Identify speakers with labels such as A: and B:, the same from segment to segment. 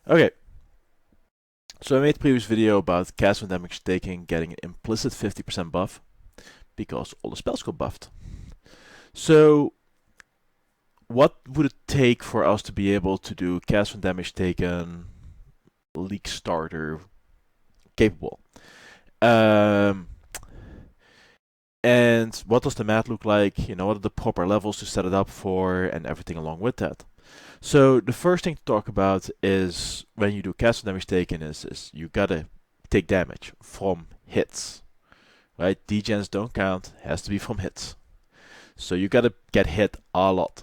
A: Okay, so I made a previous video about cast when damage taken getting an implicit 50% buff because all the spells got buffed. So what would it take for us to be able to do cast when damage taken league starter capable? Um, and what does the math look like? You know, what are the proper levels to set it up for and everything along with that? So the first thing to talk about is when you do cast when damage taken is you gotta take damage from hits. Right? Degens don't count, has to be from hits. So you gotta get hit a lot.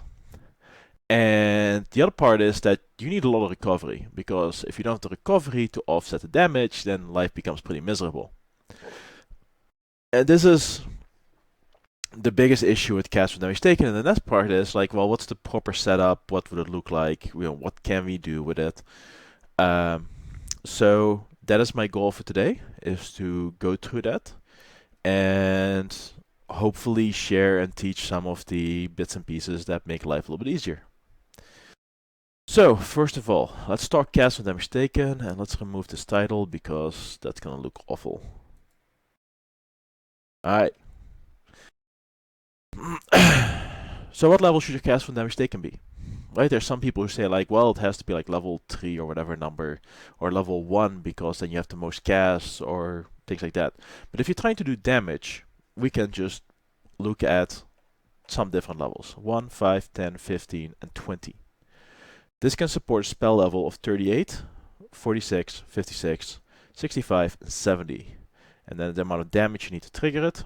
A: And the other part is that you need a lot of recovery, because if you don't have the recovery to offset the damage, then life becomes pretty miserable. And this is the biggest issue with cast when damage taken. And the next part is like, well, what's the proper setup? What would it look like? You know, what can we do with it? So that is my goal for today, is to go through that and hopefully share and teach some of the bits and pieces that make life a little bit easier. So, first of all, let's start cast when damage taken, and let's remove this title because that's gonna look awful. Alright. So what level should your cast when damage taken be? Right, there's some people who say like, well, it has to be like level 3 or whatever number, or level 1 because then you have the most casts, or things like that. But if you're trying to do damage, we can just look at some different levels. 1, 5, 10, 15, and 20. This can support a spell level of 38, 46, 56, 65, and 70. And then the amount of damage you need to trigger it.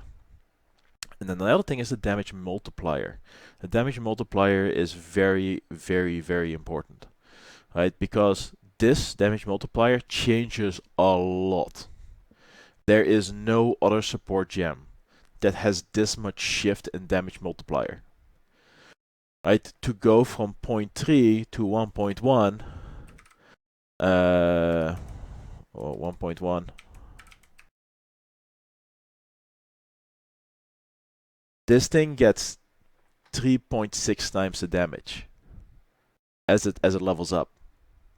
A: And then the other thing is the damage multiplier. The damage multiplier is very, very, very important, right? Because this damage multiplier changes a lot. There is no other support gem that has this much shift in damage multiplier. Right? To go from 0.3 to 1.1, or 1.1, this thing gets 3.6 times the damage as it levels up.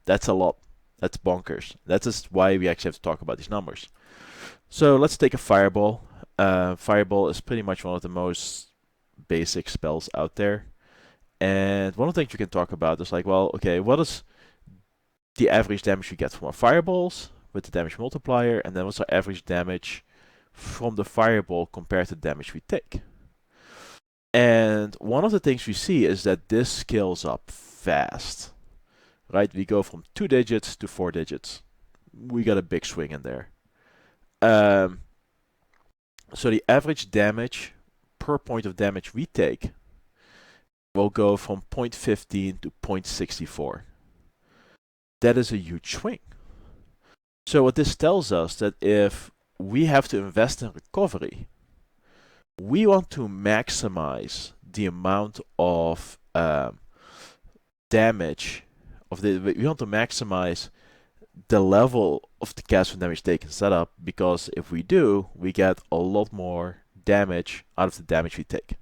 A: That's a lot. That's bonkers. That's just why we actually have to talk about these numbers. So let's take a fireball. Fireball is pretty much one of the most basic spells out there. And one of the things you can talk about is like, well, okay, what is the average damage we get from our fireballs with the damage multiplier, and then what's our average damage from the fireball compared to the damage we take? And one of the things we see is that this scales up fast, right? We go from 2 digits to 4 digits. We got a big swing in there. So the average damage per point of damage we take will go from 0.15 to 0.64. That is a huge swing. So what this tells us that if we have to invest in recovery, we want to maximize the amount of damage we want to maximize the level of the cast when damage taken setup, because if we do, we get a lot more damage out of the damage we take.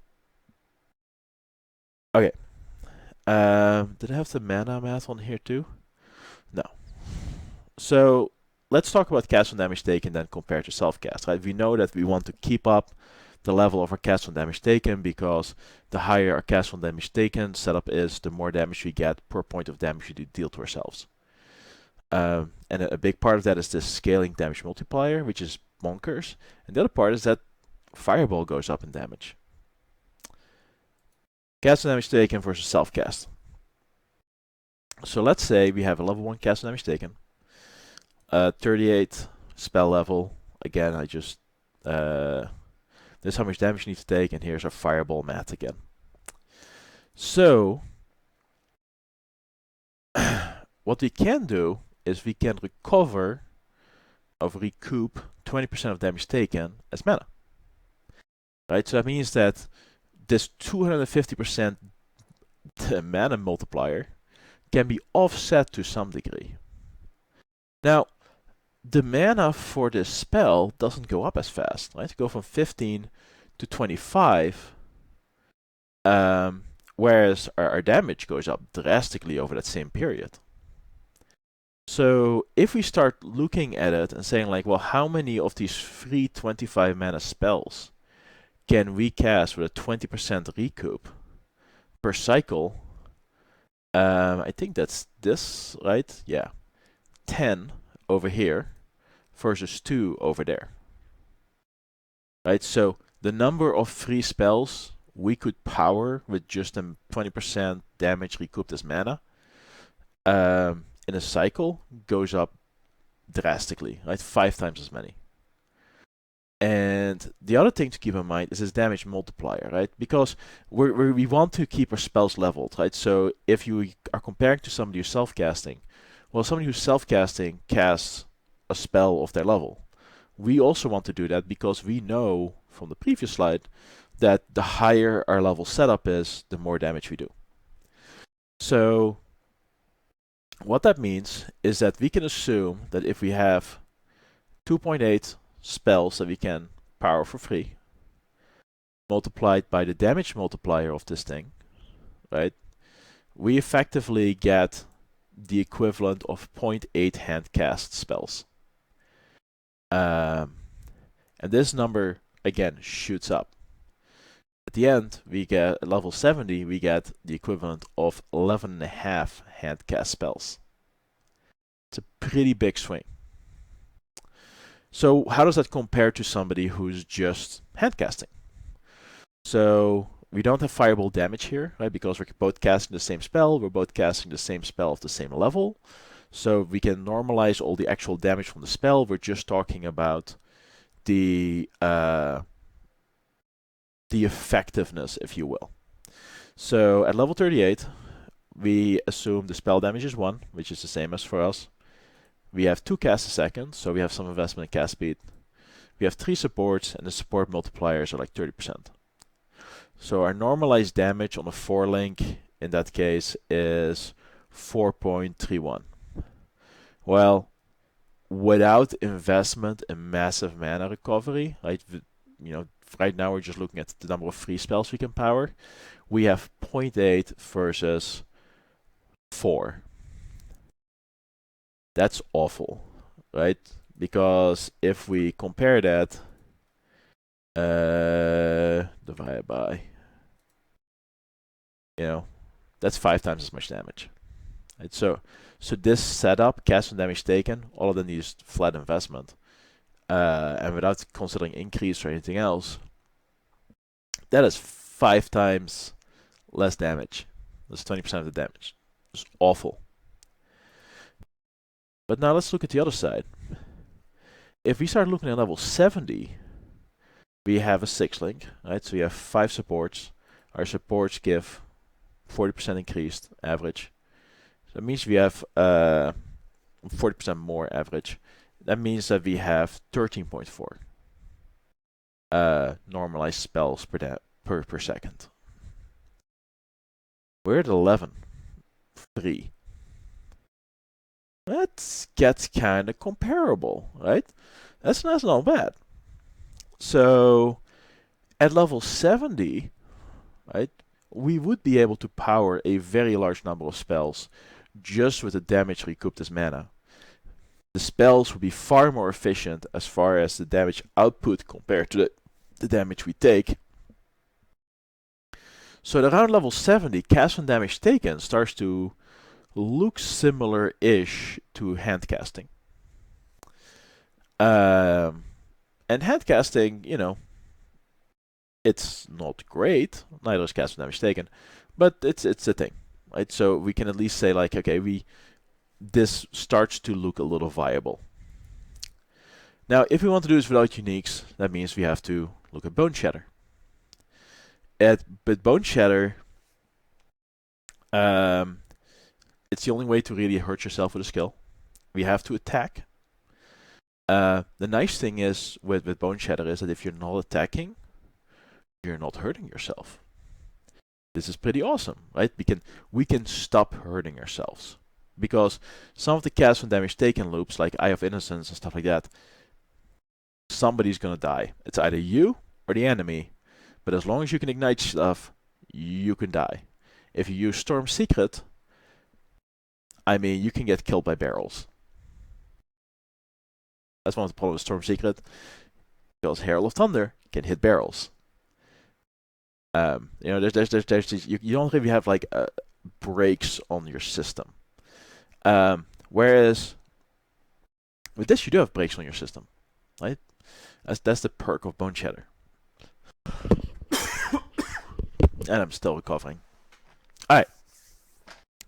A: Okay. Did I have the mana math on here too? No. So let's talk about cast when damage taken then compared to self-cast, right? We know that we want to keep up the level of our cast when damage taken, because the higher our cast when damage taken setup is, the more damage we get per point of damage we deal to ourselves. And a big part of that is this scaling damage multiplier, which is bonkers. And the other part is that fireball goes up in damage. Cast when damage taken versus self-cast. So let's say we have a level 1 cast when damage taken, 38 spell level. Again, I just this is how much damage you need to take, and here's our fireball math again. So what we can do is we can recoup 20% of damage taken as mana. Right? So that means that this 250% mana multiplier can be offset to some degree. Now, the mana for this spell doesn't go up as fast, right? You go from 15 to 25, whereas our damage goes up drastically over that same period. So if we start looking at it and saying like, well, how many of these free 25 mana spells can we cast with a 20% recoup per cycle? I think that's this, right? Yeah. 10 over here versus 2 over there. Right? So the number of free spells we could power with just a 20% damage recouped as mana in a cycle goes up drastically, right? 5 times as many. And the other thing to keep in mind is this damage multiplier, right? Because we want to keep our spells leveled, right? So if you are comparing to somebody who's self-casting, well, somebody who's self-casting casts a spell of their level. We also want to do that because we know from the previous slide that the higher our level setup is, the more damage we do. So what that means is that we can assume that if we have 2.8 spells that we can power for free, multiplied by the damage multiplier of this thing, right? We effectively get the equivalent of 0.8 hand cast spells. And this number, again, shoots up. At the end, we get at level 70, we get the equivalent of 11.5 hand cast spells. It's a pretty big swing. So how does that compare to somebody who's just hand casting? So we don't have fireball damage here, right? Because we're both casting the same spell, we're both casting the same spell of the same level. So we can normalize all the actual damage from the spell. We're just talking about the effectiveness, if you will. So at level 38, we assume the spell damage is 1, which is the same as for us. We have 2 casts a second, so we have some investment in cast speed. We have 3 supports, and the support multipliers are like 30%. So our normalized damage on a 4 link in that case is 4.31. Well, without investment in massive mana recovery, right? Right now we're just looking at the number of free spells we can power. We have 0.8 versus 4. That's awful, right? Because if we compare that divided by, that's 5 times as much damage. Right? So this setup, cast and damage taken, all of them needs flat investment. And without considering increase or anything else, that is 5 times less damage. That's 20% of the damage. It's awful. But now let's look at the other side. If we start looking at level 70, we have a 6 link, right? So we have 5 supports. Our supports give 40% increased average. So that means we have 40% more average. That means that we have 13.4 normalized spells per second. We're at 11. 3. That gets kind of comparable, right? That's not bad. So at level 70, right, we would be able to power a very large number of spells just with the damage recouped as mana. The spells would be far more efficient as far as the damage output compared to the damage we take. So at around level 70, cast and damage taken starts to look similar-ish to hand casting. And hand casting, it's not great. Neither is cast and damage taken, but it's a thing, right? So we can at least say like, okay, this starts to look a little viable. Now, if we want to do this without uniques, that means we have to look at Bone Shatter. But Bone Shatter, it's the only way to really hurt yourself with a skill. We have to attack. The nice thing is with Bone Shatter is that if you're not attacking, you're not hurting yourself. This is pretty awesome, right? We can stop hurting ourselves. Because some of the cast and damage taken loops, like Eye of Innocence and stuff like that, somebody's gonna die. It's either you or the enemy. But as long as you can ignite stuff, you can die. If you use Storm Secret, you can get killed by barrels. That's one of the problems with Storm Secret, because Herald of Thunder can hit barrels. You know, you don't really have like breaks on your system. Whereas with this, you do have breaks on your system, right? That's the perk of Bone Shatter. And I'm still recovering. Alright.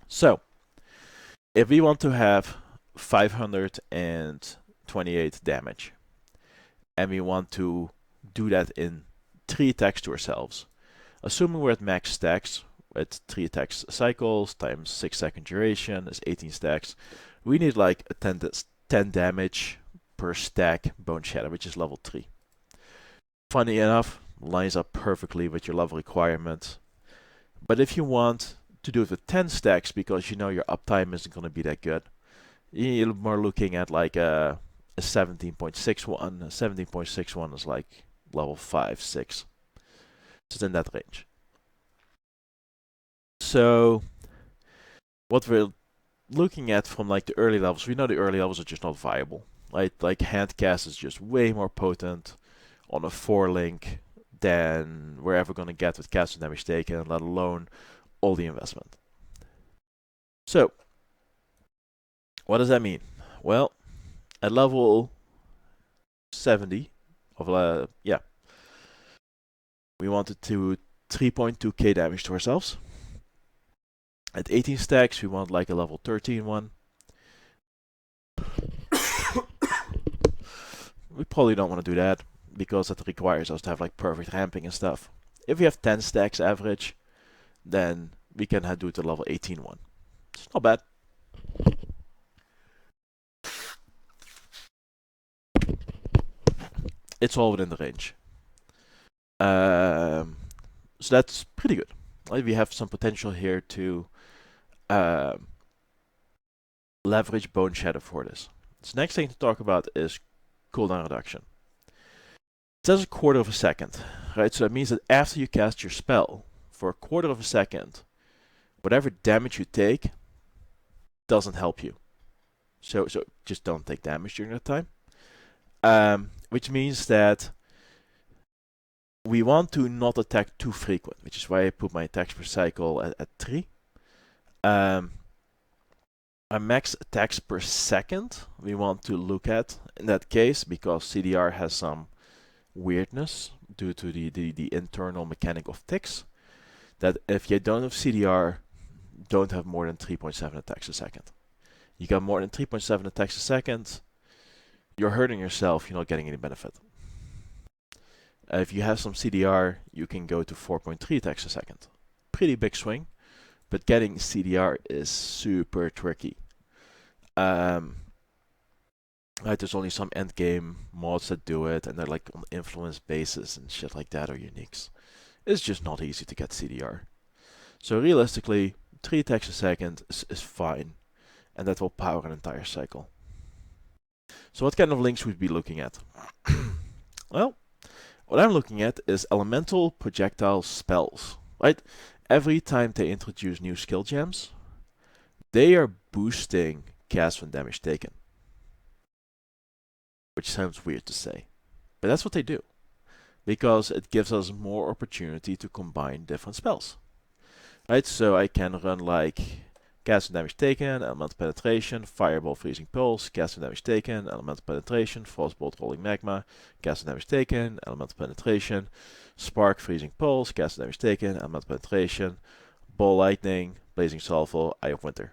A: So, if we want to have 528 damage, and we want to do that in 3 attacks to ourselves, assuming we're at max stacks, at 3 attacks cycles times 6-second duration is 18 stacks, we need like a 10 damage per stack Bone Shatter, which is level 3. Funny enough, lines up perfectly with your level requirements. But if you want to do it with 10 stacks because you know your uptime isn't going to be that good, you're more looking at like a 17.61. 17.61 is like level 5, 6. So it's in that range. So what we're looking at from like the early levels, we know the early levels are just not viable. Right? Like Handcast is just way more potent on a 4-link than we're ever going to get with Cast with Damage Taken, let alone all the investment. So, what does that mean? Well, at level 70 of we wanted to 3.2k damage to ourselves. At 18 stacks, we want like a level 13 one. We probably don't want to do that because that requires us to have like perfect ramping and stuff. If we have 10 stacks average, then we can do the level 18 one. It's not bad. It's all within the range. So that's pretty good. Right? We have some potential here to leverage Bone Shatter for this. So next thing to talk about is cooldown reduction. It says a quarter of a second, right? So that means that after you cast your spell, for a quarter of a second, whatever damage you take doesn't help you. So just don't take damage during that time. Which means that we want to not attack too frequent, which is why I put my attacks per cycle at 3. Our max attacks per second we want to look at in that case, because CDR has some weirdness due to the internal mechanic of ticks, that if you don't have CDR, don't have more than 3.7 attacks a second. You got more than 3.7 attacks a second, you're hurting yourself, you're not getting any benefit. If you have some CDR, you can go to 4.3 attacks a second. Pretty big swing, but getting CDR is super tricky. Right, there's only some endgame mods that do it, and they're like on influence basis and shit like that, or uniques. It's just not easy to get CDR. So realistically, 3 attacks a second is fine, and that will power an entire cycle. So what kind of links would we be looking at? Well, what I'm looking at is elemental projectile spells, right? Every time they introduce new skill gems, they are boosting cast when damage taken. Which sounds weird to say, but that's what they do. Because it gives us more opportunity to combine different spells. Right, so I can run like cast when damage taken, elemental penetration, fireball, freezing pulse, cast when damage taken, elemental penetration, frostbolt, rolling magma, cast when damage taken, elemental penetration, spark, freezing pulse, cast when damage taken, elemental penetration, ball lightning, blazing salvo, eye of winter.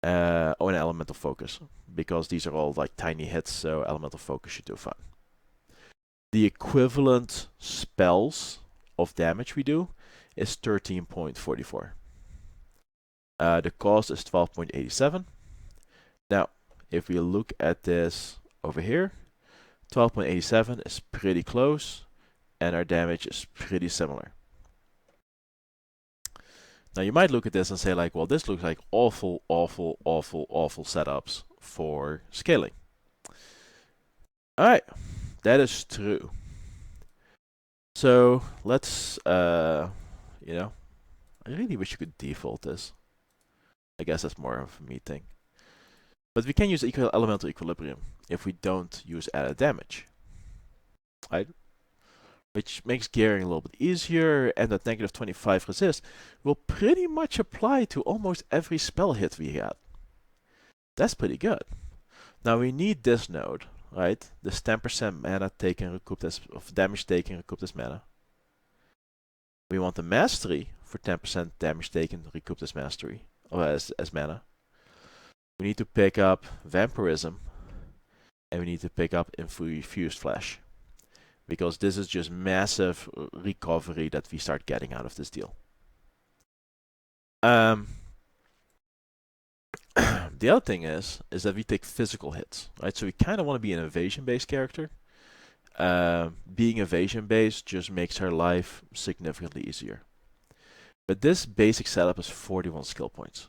A: And elemental focus, because these are all like tiny hits, so elemental focus should do fine. The equivalent spells of damage we do is 13.44. The cost is 12.87. Now, if we look at this over here, 12.87 is pretty close, and our damage is pretty similar. Now, you might look at this and say like, well, this looks like awful setups for scaling. Alright, that is true. So, let's, I really wish you could default this. I guess that's more of a me thing. But we can use elemental equilibrium if we don't use added damage, right? Which makes gearing a little bit easier, and that negative 25 resist will pretty much apply to almost every spell hit we get. That's pretty good. Now we need this node, right? This 10% mana taken recouped as of damage taken recouped as mana. We want the mastery for 10% damage taken recouped as mastery, or as mana. We need to pick up vampirism, and we need to pick up infused flesh, because this is just massive recovery that we start getting out of this deal. The other thing is that we take physical hits, right? So we kind of want to be an evasion-based character. Being evasion-based just makes our life significantly easier. But this basic setup is 41 skill points.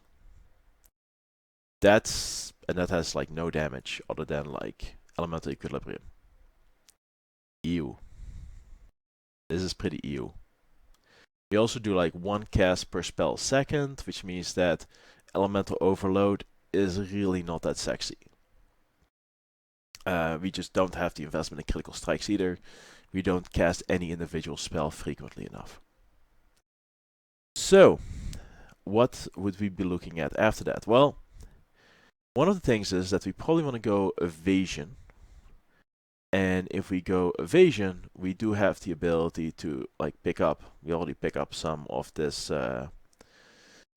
A: And that has like no damage other than like elemental equilibrium. Ew. This is pretty ew. We also do like 1 cast per spell second, which means that elemental overload is really not that sexy. We just don't have the investment in critical strikes either. We don't cast any individual spell frequently enough. So, what would we be looking at after that? Well, one of the things is that we probably want to go evasion. And if we go evasion, we do have the ability to like pick up. We already pick up some of this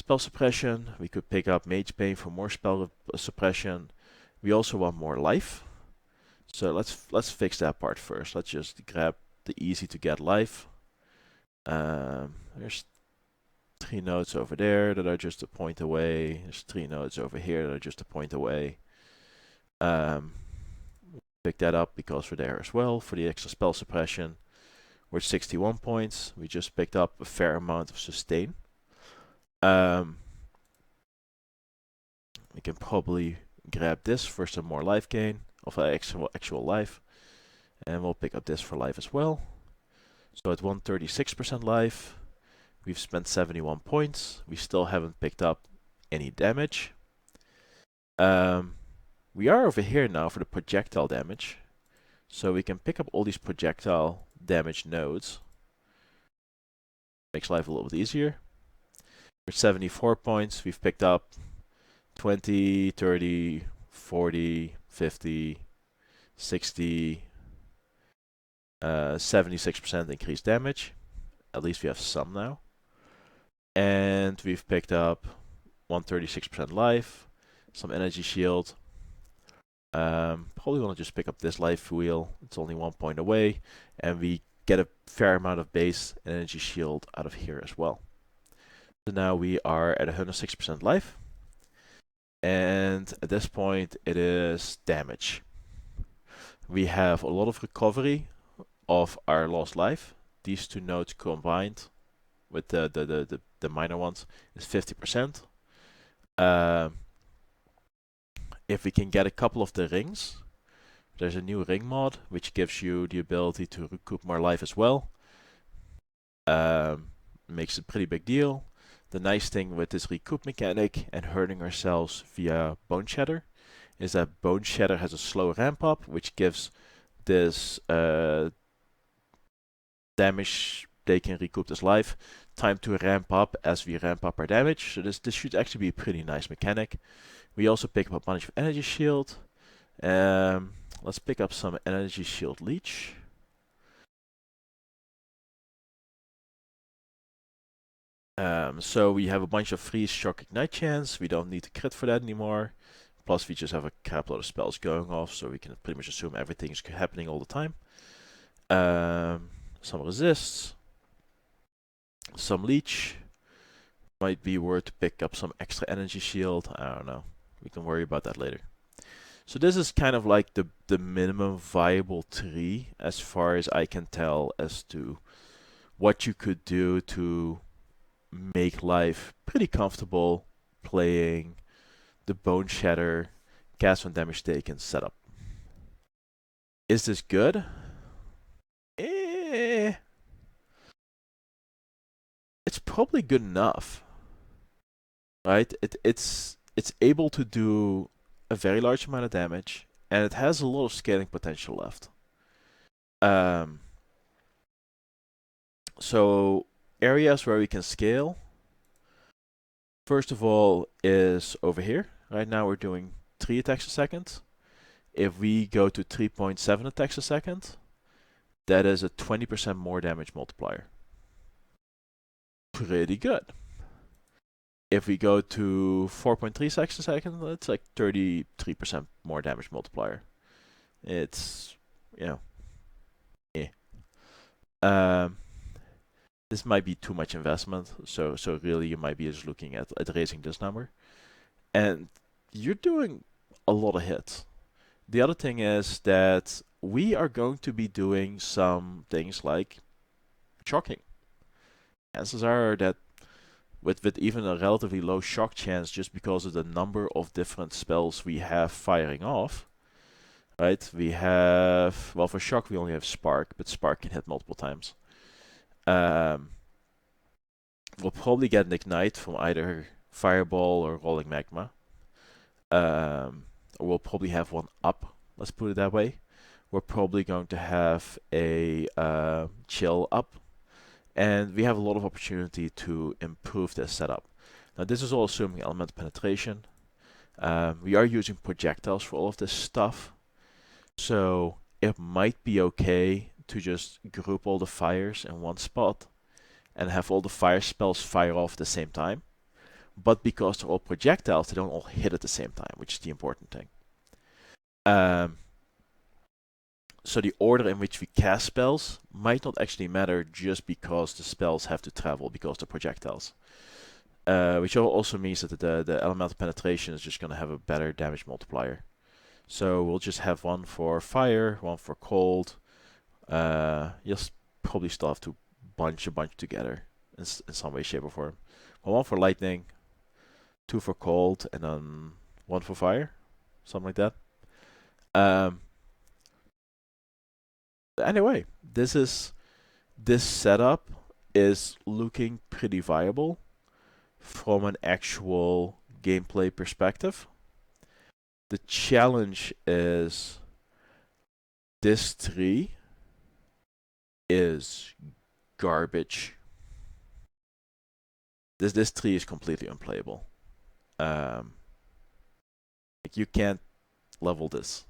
A: spell suppression. We could pick up Mage Bane for more spell suppression. We also want more life. So let's fix that part first. Let's just grab the easy to get life. There's 3 nodes over there that are just a point away. There's 3 nodes over here that are just a point away. Pick that up because we're there as well for the extra spell suppression. We're at 61 points. We just picked up a fair amount of sustain. We can probably grab this for some more life gain of actual life, and we'll pick up this for life as well. So at 136% life, we've spent 71 points. We still haven't picked up any damage. We are over here now for the projectile damage, so we can pick up all these projectile damage nodes. Makes life a little bit easier. We're at 74 points. We've picked up 20, 30, 40, 50, 60, 76% increased damage. At least we have some now. And we've picked up 136% life, some energy shield. Probably want to just pick up this life wheel. It's only 1 point away, and we get a fair amount of base and energy shield out of here as well. So now we are at 106% life, and at this point it is damage. We have a lot of recovery of our lost life. These 2 nodes combined with the minor ones is 50%. If we can get a couple of the rings, there's a new ring mod which gives you the ability to recoup more life as well. Makes a pretty big deal. The nice thing with this recoup mechanic and hurting ourselves via Bone Shatter is that Bone Shatter has a slow ramp up, which gives this damage taken recouped as life time to ramp up as we ramp up our damage. So this should actually be a pretty nice mechanic. We also pick up a bunch of energy shield. Let's pick up some energy shield leech. So we have a bunch of freeze, shock, ignite chance. We don't need to crit for that anymore. Plus we just have a crap load of spells going off, so we can pretty much assume everything is happening all the time. Some resists. Some leech. Might be worth to pick up some extra energy shield. I don't know. We can worry about that later. So this is kind of like the minimum viable tree as far as I can tell as to what you could do to make life pretty comfortable playing the Bone Shatter cast when damage taken setup. Is this good? It's probably good enough, right? It's able to do a very large amount of damage, and it has a lot of scaling potential left. Um, so areas where we can scale, first of all, is over here. Right now we're doing 3 attacks a second. If we go to 3.7 attacks a second, that is a 20% more damage multiplier. Pretty good. If we go to 4.3 attacks a second, that's like 33% more damage multiplier. It's, you know, eh. This might be too much investment, so really you might be just looking at raising this number. And you're doing a lot of hits. The other thing is that we are going to be doing some things like shocking. Chances are that with even a relatively low shock chance, just because of the number of different spells we have firing off, right? We have, well, for shock we only have Spark, but Spark can hit multiple times. We'll probably get an Ignite from either Fireball or Rolling Magma. We'll probably have one up, let's put it that way. We're probably going to have a chill up. And we have a lot of opportunity to improve this setup. Now this is all assuming elemental penetration. We are using projectiles for all of this stuff. So it might be okay to just group all the fires in one spot and have all the fire spells fire off at the same time. But because they're all projectiles, they don't all hit at the same time, which is the important thing. So the order in which we cast spells might not actually matter just because the spells have to travel because they're projectiles. Which also means that the elemental penetration is just going to have a better damage multiplier. So we'll just have one for fire, one for cold. You'll probably still have to bunch a bunch together in some way, shape, or form. Well, one for lightning, 2 for cold, and then 1 for fire. Something like that. Anyway, this setup is looking pretty viable from an actual gameplay perspective. The challenge is this tree is garbage. This tree is completely unplayable. Like you can't level this.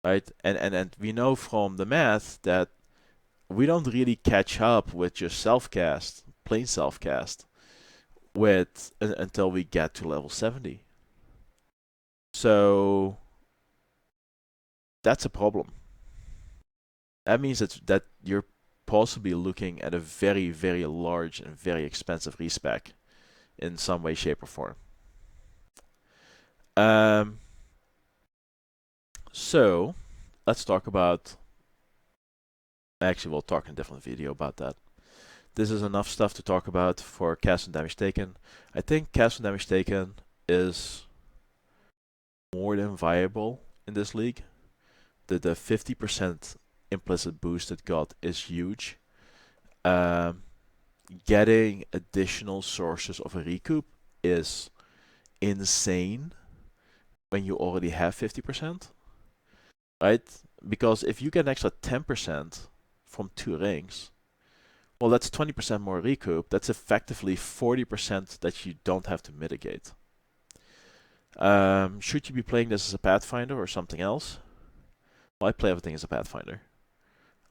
A: Right? And we know from the math that we don't really catch up with just self-cast, plain self-cast, until we get to level 70. So that's a problem. That means that you're possibly looking at a very, very large and very expensive respec in some way, shape, or form. So let's talk about. Actually, we'll talk in a different video about that. This is enough stuff to talk about for cast and damage taken. I think cast and damage taken is more than viable in this league. The 50% implicit boost it got is huge. Getting additional sources of a recoup is insane when you already have 50%. Right? Because if you get an extra 10% from 2 rings, well, that's 20% more recoup. That's effectively 40% that you don't have to mitigate. Should you be playing this as a Pathfinder or something else? Well, I play everything as a Pathfinder.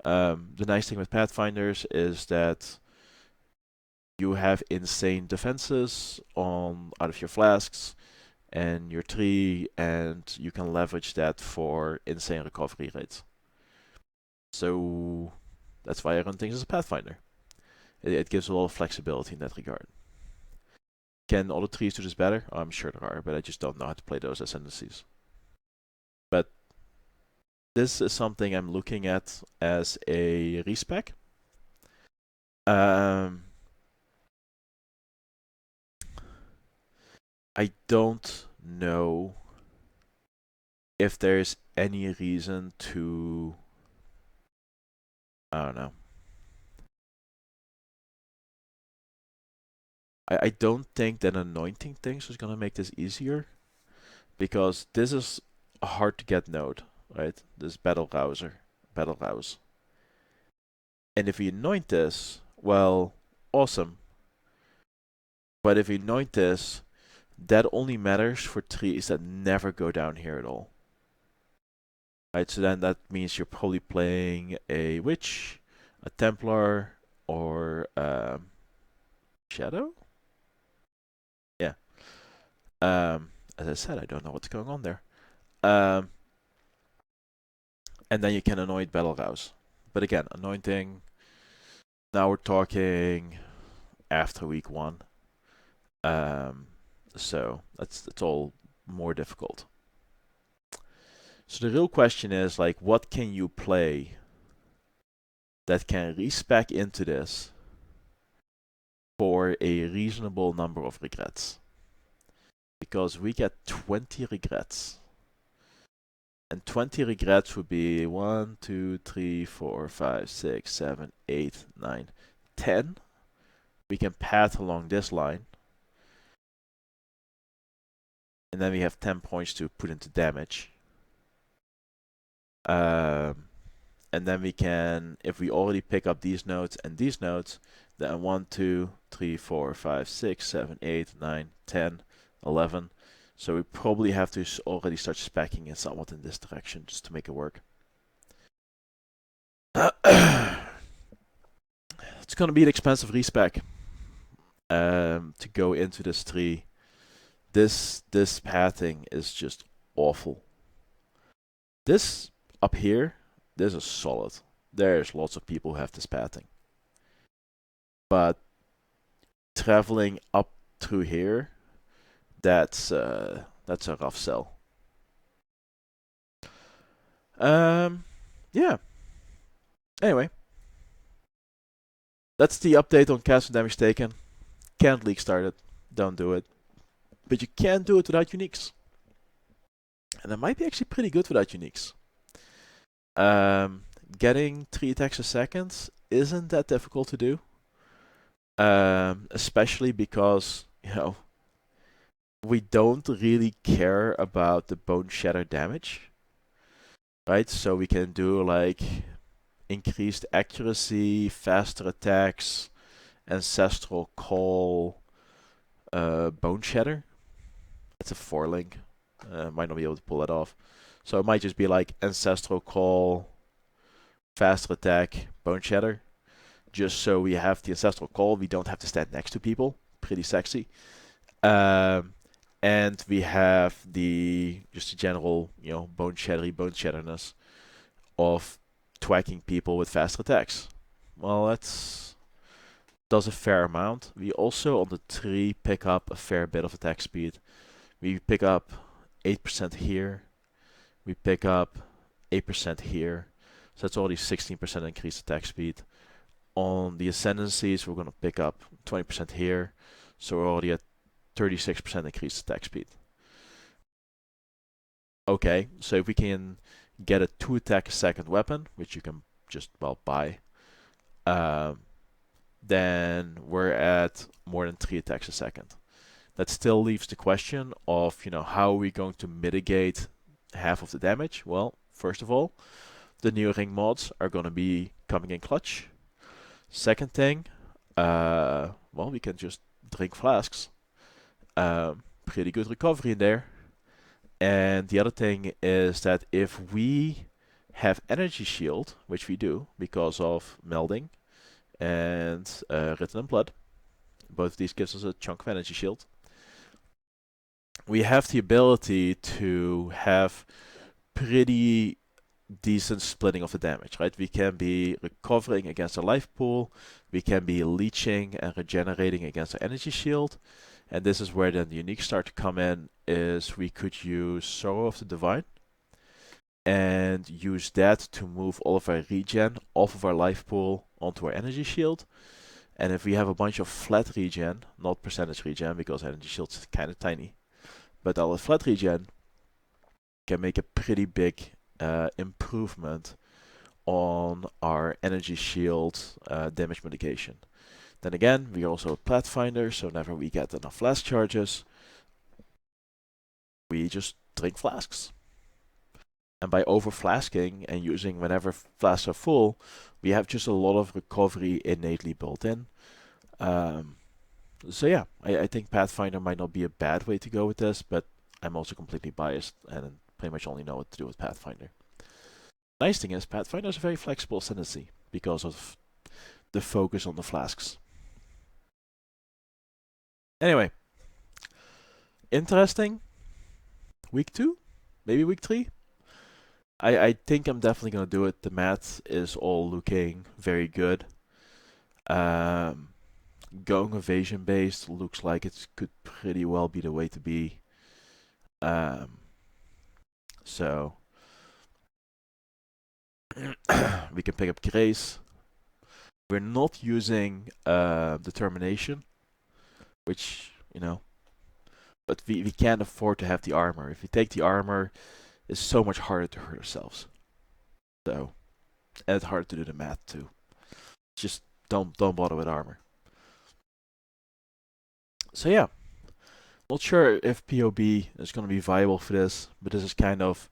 A: The nice thing with Pathfinders is that you have insane defenses out of your flasks and your tree, and you can leverage that for insane recovery rates. So that's why I run things as a Pathfinder. It gives a lot of flexibility in that regard. Can other trees do this better? I'm sure there are, but I just don't know how to play those ascendancies. But this is something I'm looking at as a respec. I don't know if there's any reason to. I don't know. I don't think that anointing things is gonna make this easier. because this is a hard to get node, right? This battle rouse. And if we anoint this, well, awesome. But if we anoint this, that only matters for trees that never go down here at all. Right, so then that means you're probably playing a Witch, a Templar, or Shadow? Yeah. As I said, I don't know what's going on there. And then you can anoint Battle Rouse. But again, anointing, now we're talking after week 1. So that's all more difficult. So the real question is, like, what can you play that can respec into this for a reasonable number of regrets? Because we get 20 regrets. And 20 regrets would be 1, 2, 3, 4, 5, 6, 7, 8, 9, 10. We can path along this line. And then we have 10 points to put into damage. And then we can, if we already pick up these nodes and these nodes, then 1, 2, 3, 4, 5, 6, 7, 8, 9, 10, 11. So we probably have to already start specking in somewhat in this direction just to make it work. It's going to be an expensive respec to go into this tree. This pathing is just awful. This up here, this is solid. There's lots of people who have this pathing. But traveling up through here, that's a rough sell. Yeah. Anyway, that's the update on cast and damage taken. Can't league start it. Don't do it. But you can do it without uniques. And it might be actually pretty good without uniques. Getting 3 attacks a second isn't that difficult to do. Especially because, you know, we don't really care about the bone shatter damage. Right? So we can do like increased accuracy, faster attacks, ancestral call, bone shatter. That's a 4-link. Might not be able to pull that off. So it might just be like ancestral call, faster attack, bone shatter. Just so we have the ancestral call, we don't have to stand next to people. Pretty sexy. And we have the just the general, you know, bone shatterness of twacking people with faster attacks. Well, that's does a fair amount. We also on the tree pick up a fair bit of attack speed. We pick up 8% here. We pick up 8% here. So that's already 16% increased attack speed. On the ascendancies, we're going to pick up 20% here. So we're already at 36% increased attack speed. Okay, so if we can get a 2 attack a second weapon, which you can just, well, buy, then we're at more than 3 attacks a second. That still leaves the question of, you know, how are we going to mitigate half of the damage? Well, first of all, the new ring mods are going to be coming in clutch. Second thing, well, we can just drink flasks. Pretty good recovery in there. And the other thing is that if we have energy shield, which we do because of melding and written in blood, both of these gives us a chunk of energy shield. We have the ability to have pretty decent splitting of the damage, right? We can be recovering against a life pool, we can be leeching and regenerating against our energy shield, and this is where then the unique start to come in, is we could use Sorrow of the Divine and use that to move all of our regen off of our life pool onto our energy shield. And if we have a bunch of flat regen, not percentage regen because energy shield's kind of tiny, but our flat regen can make a pretty big improvement on our energy shield damage mitigation. Then again, we are also a Pathfinder, so whenever we get enough flash charges, we just drink flasks. And by over flasking and using whenever flasks are full, we have just a lot of recovery innately built in. So yeah, I think Pathfinder might not be a bad way to go with this, but I'm also completely biased and pretty much only know what to do with Pathfinder. Nice thing is, Pathfinder is a very flexible ascendancy because of the focus on the flasks. Anyway, interesting. Week 2? Maybe week 3? I think I'm definitely going to do it. The math is all looking very good. Going evasion based looks like it could pretty well be the way to be. So we can pick up Grace. We're not using Determination, which, but we can't afford to have the armor. If we take the armor, it's so much harder to hurt ourselves. So, and it's hard to do the math too. Just don't bother with armor. So yeah, not sure if POB is going to be viable for this, but this is kind of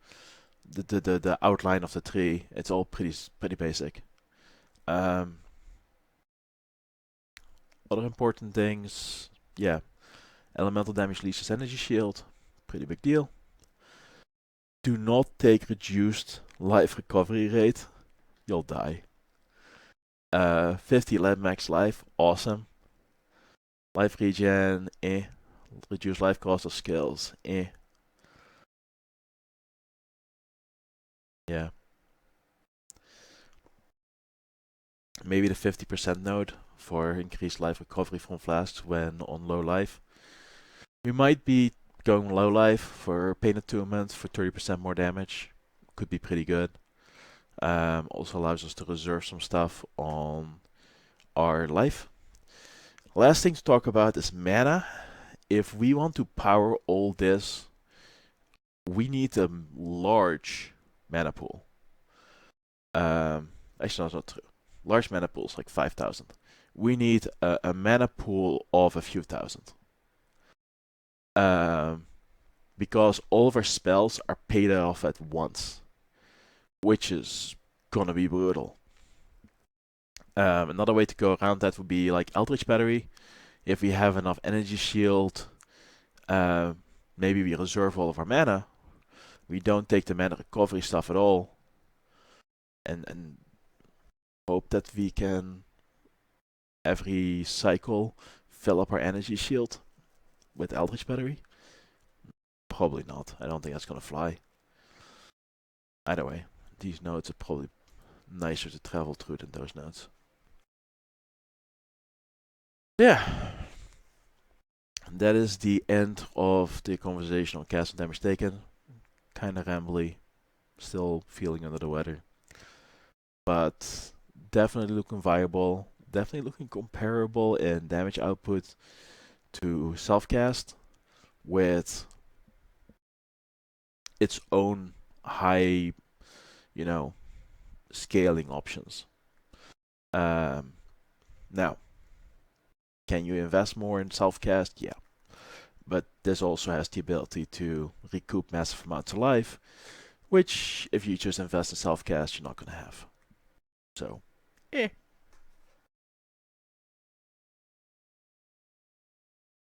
A: the outline of the tree. It's all pretty basic. Other important things, yeah, elemental damage leases energy shield, pretty big deal. Do not take reduced life recovery rate, you'll die. 50 max life, awesome. Life regen, eh. Reduce life cost of skills, eh. Yeah. Maybe the 50% node for increased life recovery from flasks when on low life. We might be going low life for pain attunement for 30% more damage. Could be pretty good. Also allows us to reserve some stuff on our life. Last thing to talk about is mana. If we want to power all this, we need a large mana pool. Actually, that's not true. Large mana pools, like 5,000. We need a mana pool of a few thousand. Because all of our spells are paid off at once, which is gonna be brutal. Another way to go around that would be like Eldritch Battery. If we have enough energy shield, maybe we reserve all of our mana. We don't take the mana recovery stuff at all, and hope that we can every cycle fill up our energy shield with Eldritch Battery. Probably not. I don't think that's gonna fly. Either way, these nodes are probably nicer to travel through than those nodes. Yeah. That is the end of the conversation on cast and damage taken. Kinda rambly. Still feeling under the weather. But definitely looking viable. Definitely looking comparable in damage output to self-cast with its own high, scaling options. Now, can you invest more in self-cast? Yeah. But this also has the ability to recoup massive amounts of life, which if you just invest in self-cast, you're not going to have. So,